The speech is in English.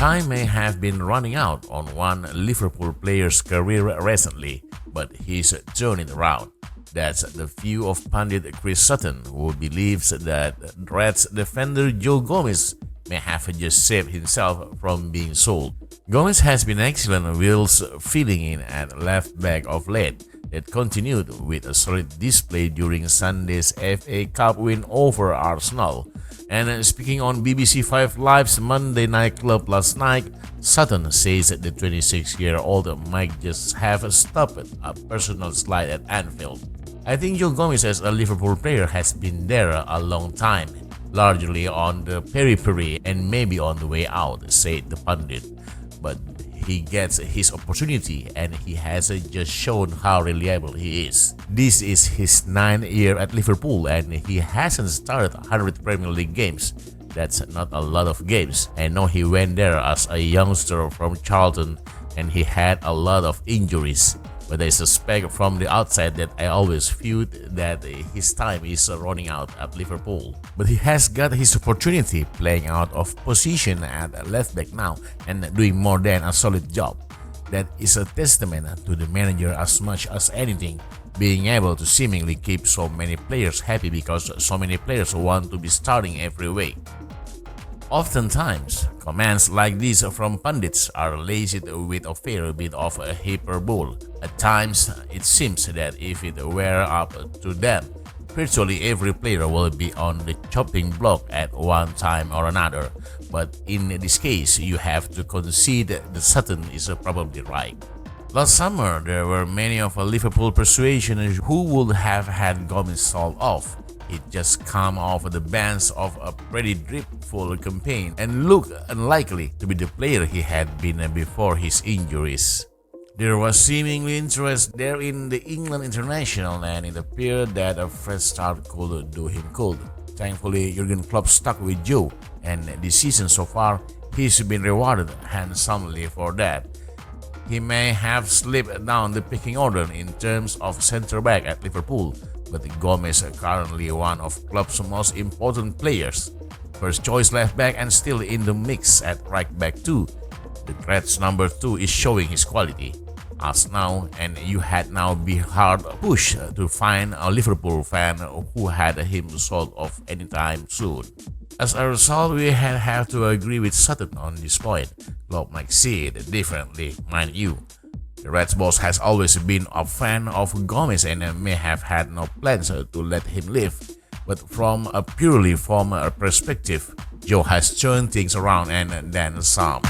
Time may have been running out on one Liverpool player's career recently, but he's turning around. That's the view of pundit Chris Sutton, who believes that Reds defender Joe Gomez may have just saved himself from being sold. Gomez has been excellent whilst filling in at left back of late. That continued with a solid display during Sunday's FA Cup win over Arsenal. And speaking on BBC 5 Live's Monday Night Club last night, Sutton says that the 26-year-old might just have stopped a personal slide at Anfield. I think Joe Gomez as a Liverpool player has been there a long time, largely on the periphery and maybe on the way out, said the pundit. But he gets his opportunity and he has just shown how reliable he is. This is his 9th year at Liverpool and he hasn't started 100 Premier League games. That's not a lot of games. I know he went there as a youngster from Charlton and he had a lot of injuries. But I suspect from the outside that I always viewed that his time is running out at Liverpool. But he has got his opportunity playing out of position at left back now and doing more than a solid job. That is a testament to the manager as much as anything, being able to seemingly keep so many players happy because so many players want to be starting every week. Oftentimes, comments like these from pundits are laced with a fair bit of hyperbole. At times, it seems that if it were up to them, virtually every player will be on the chopping block at one time or another. But in this case, you have to concede that Sutton is probably right. Last summer, there were many of a Liverpool persuasion who would have had Gomez sold off. He just come off the bench of a pretty dripful campaign and looked unlikely to be the player he had been before his injuries. There was seemingly interest there in the England international and it appeared that a fresh start could do him good. Thankfully, Jurgen Klopp stuck with Joe and this season so far, he's been rewarded handsomely for that. He may have slipped down the pecking order in terms of centre-back at Liverpool, but Gomez is currently one of Klopp's most important players. First choice left back and still in the mix at right back too. The Reds number 2 is showing his quality. As now, and you had now be hard pushed to find a Liverpool fan who had him sold off anytime soon. As a result, we have to agree with Sutton on this point. Klopp might see it differently, mind you. The Reds boss has always been a fan of Gomez and may have had no plans to let him leave. But from a purely former perspective, Joe has turned things around and then some.